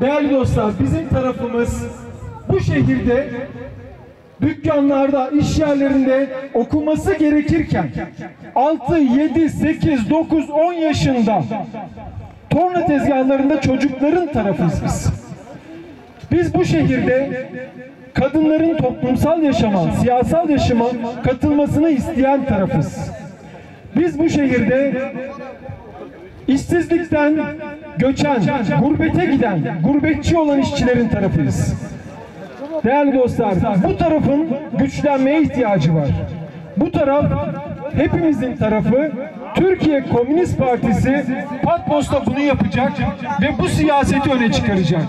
Değerli dostlar, bizim tarafımız bu şehirde dükkanlarda, iş yerlerinde okuması gerekirken 6, 7, 8, 9, 10 yaşında torna tezgahlarında çocukların tarafıyız biz. Biz bu şehirde kadınların toplumsal yaşama, siyasal yaşama katılmasını isteyen tarafız. Biz bu şehirde işsizlikten göçen, gurbete giden, gurbetçi olan işçilerin tarafıyız. Değerli dostlar, bu tarafın güçlenmeye ihtiyacı var. Bu taraf hepimizin tarafı. Türkiye Komünist Partisi Patmos'ta bunu yapacak ve bu siyaseti öne çıkaracak.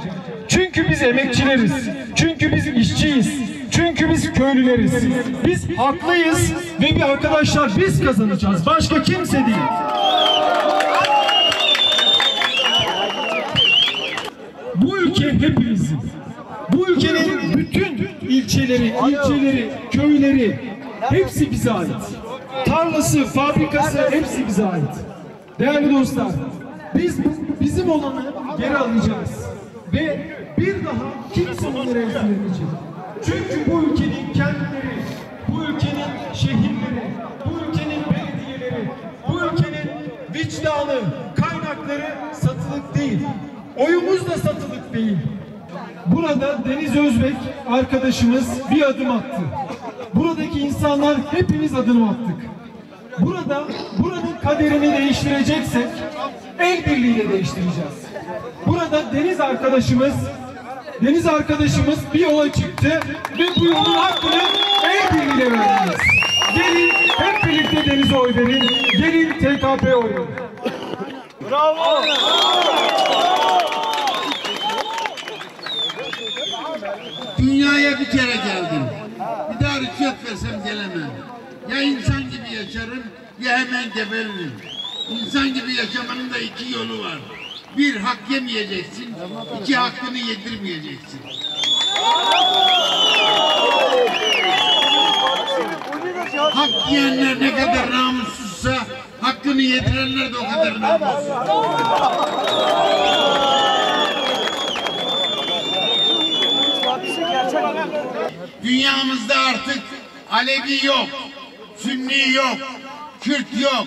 Çünkü biz emekçileriz. Çünkü biz işçiyiz. Çünkü biz köylüleriz. Biz haklıyız ve bir arkadaşlar biz kazanacağız. Başka kimse değil. Bu ülke hepimizin. Bu ülkenin bütün ilçeleri, köyleri hepsi bize ait. Tarlası, fabrikası hepsi bize ait. Değerli dostlar, biz bizim olanı geri alacağız. Ve bir daha kimse onları ezdiremeyecek. Çünkü bu ülkenin kentleri, bu ülkenin şehirleri, bu ülkenin belediyeleri, bu ülkenin vicdanı, kaynakları satılık değil. Oyumuz da satılık değil. Burada Deniz Özbek arkadaşımız bir adım attı. Buradaki insanlar hepimiz adım attık. Buranın kaderini değiştireceksek el birliğiyle değiştireceğiz. Burada Deniz arkadaşımız bir yola çıktı ve bu yolun hakkını el birliğiyle vereceğiz. Gelin hep birlikte Deniz'e oy verin. Gelin TKP'ye oy verin. Bravo! Dünyaya bir kere geldim. Bir daha rüşvet versem gelemem. Ya insan gibi yaşarım ya hemen geberirim. İnsan gibi yaşamanın da iki yolu var. Bir, hak yemeyeceksin. İki, hakkını yedirmeyeceksin. Hak yiyenler ne kadar namussuzsa hakkını yedirenler de o kadar namussuz. Dünyamızda artık Alevi yok, Sünni yok, Kürt yok,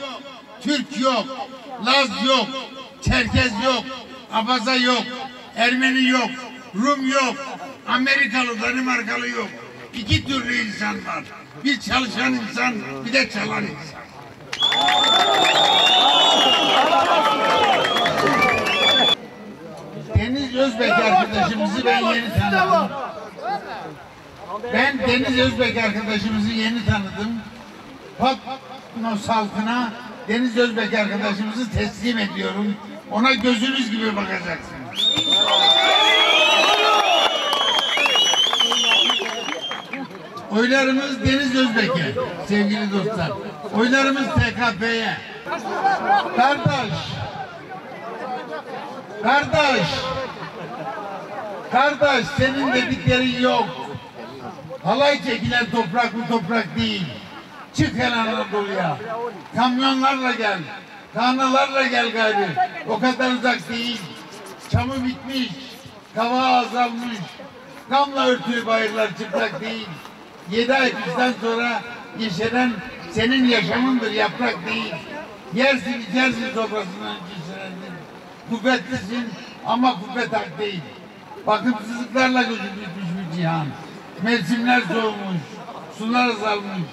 Türk yok, Laz yok, Çerkez yok, Abaza yok, Ermeni yok, Rum yok, Amerikalı, Danimarkalı yok. İki türlü insan var. Bir çalışan insan, bir de çalan insan. Deniz Özbek arkadaşımızı ben yeni tanıdım. Ben Deniz Özbek arkadaşımızı yeni tanıdım. Patmos halkına Deniz Özbek arkadaşımızı teslim ediyorum. Ona gözünüz gibi bakacaksınız. Oylarımız Deniz Özbek'e sevgili dostlar. Oylarımız TKP'ye. Kardeş senin dediklerin yok. Halay çekilen toprak bu toprak değil. Çık hele Anadolu'ya. Kamyonlarla gel. Tarlalarla gel gayrı. O kadar uzak değil. Çamı bitmiş. Kavağı azalmış. Gamla örtülü bayırlar çıplak değil. 7 ay kıştan sonra yeşeren senin yaşamındır, yaprak değil. Yersin içersin sofrasından yeşerendin. Kuvvetlisin ama kuvvet hak değil. Bakımsızlıklarla gözükmüş bir cihan. Mevsimler soğumuş, sular azalmış.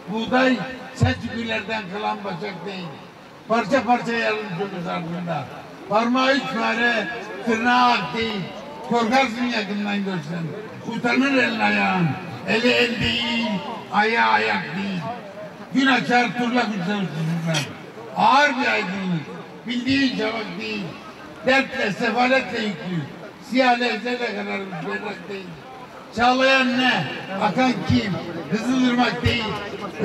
Buğday Selçuklulardan kalan bacak değil. Parça parça yarılmış ömür ardında. Parmağı üç fare, tırnağı ak değil. Korkarsın yakından görsen. Utanır elin ayağın. Eli el değil, ayağı ayak değil. Gün açar turla uçar çocuklar. Ağır bir aydınlık. Bildiğin çabuk değil. Dertle, sefaletle yüklü. Siyah lezzetle kararmış berrak değil. Çağlayan ne? Akan kim? Kızılırmak değil.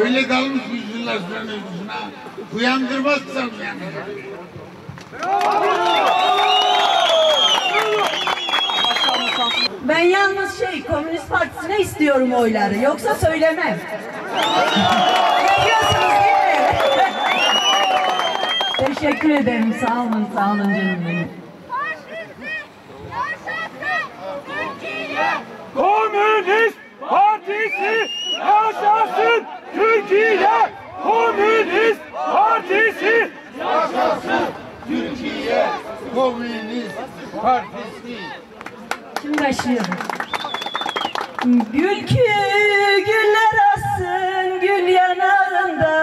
Öyle dalmış yüzyıllar süren uykusuna. Uyandırmazsan uyanacak. Ben yalnız Komünist Partisi'ne istiyorum oyları. Yoksa söylemem. Biliyorsunuz değil mi? Teşekkür ederim. Sağ olun canım benim. Komünist Partisi yaşasın Türkiye! Komünist Partisi Yaşasın Türkiye Komünist Partisi. Şimdi başlıyorum. Gül ki güller açsın gül yanağında,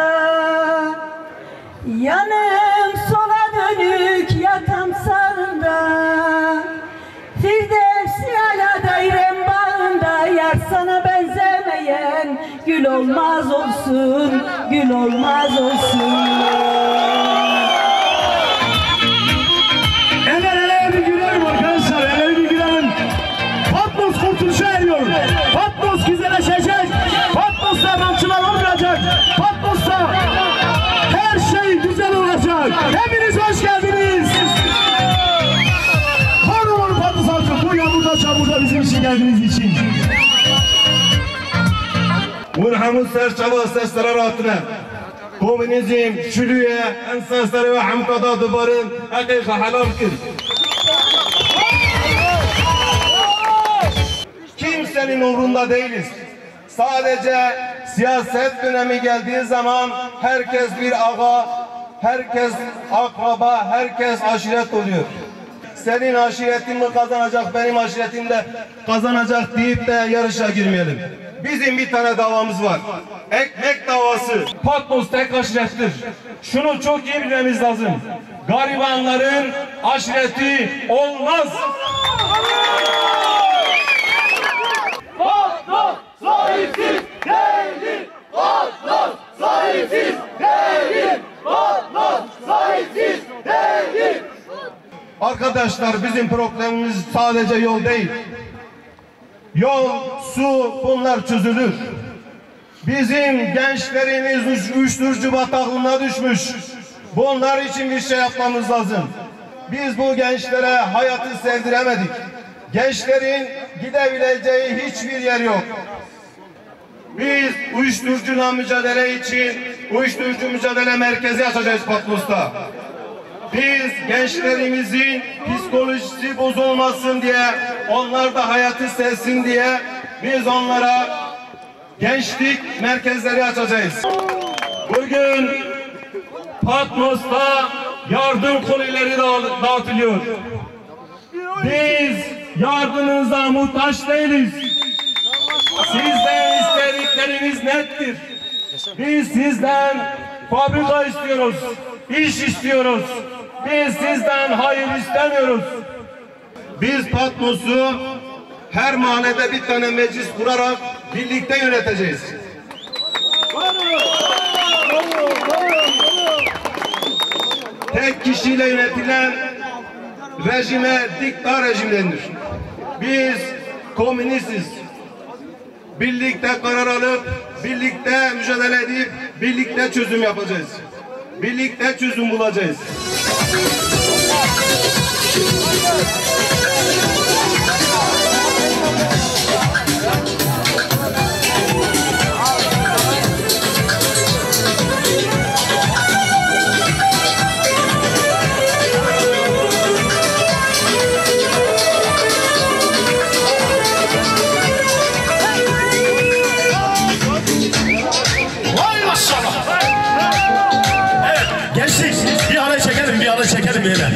yanım sola dönük yatam sağında, Firdevsi ala dairem bağında, yar sana benzemeyen gül olmaz olsun, gül olmaz olsun. El bir gülelim arkadaşlar, el bir gülelim. Patmos kurtuluşa eriyor. Patmos güzelleşecek. Patmos'ta ramçılar olmayacak. Patmos'ta her şey güzel olacak. Hepiniz hoş geldiniz. Korumun Patmos halkı, bu yağmurda çamurda bizim için geldiğiniz için. ونحمد سر شباب استراراتنا komünizm, şülüye, ensesleri ve hamkada dubarın hakika halal kır. Kimsenin umrunda değiliz. Sadece siyaset dönemi geldiği zaman herkes bir ağa, herkes akraba, herkes aşiret oluyor. Senin aşiretin mi kazanacak, benim aşiretim de kazanacak deyip de yarışa girmeyelim. Bizim bir tane davamız var. Ekmek davası. Patmos tek aşirettir. Şunu çok iyi bilmemiz lazım. Garibanların aşireti olmaz. Patmos sahipsiz değil! Patmos sahipsiz değil! Patmos sahipsiz değil! Arkadaşlar bizim problemimiz sadece yol değil. Yol, su bunlar çözülür. Bizim gençlerimiz uyuşturucu bataklığına düşmüş. Bunlar için bir şey yapmamız lazım. Biz bu gençlere hayatı sevdiremedik. Gençlerin gidebileceği hiçbir yer yok. Biz uyuşturucuyla mücadele için uyuşturucu mücadele merkezi açacağız Patmos'ta. Biz gençlerimizin psikolojisi bozulmasın diye, onlar da hayatı sevsin diye biz onlara gençlik merkezleri açacağız. Bugün Patmos'ta yardım kolileri dağıtılıyor. Biz yardımınıza muhtaç değiliz. Sizden istediklerimiz nettir. Biz sizden fabrika istiyoruz, iş istiyoruz. Biz sizden hayır istemiyoruz. Biz Patmos'u her mahallede bir tane meclis kurarak birlikte yöneteceğiz. Tek kişiyle yönetilen rejime dikta rejim denir. Biz komünistiz. Birlikte karar alıp, birlikte mücadele edip, birlikte çözüm yapacağız. Birlikte çözüm bulacağız. Gençlik bir ara çekelim böyle.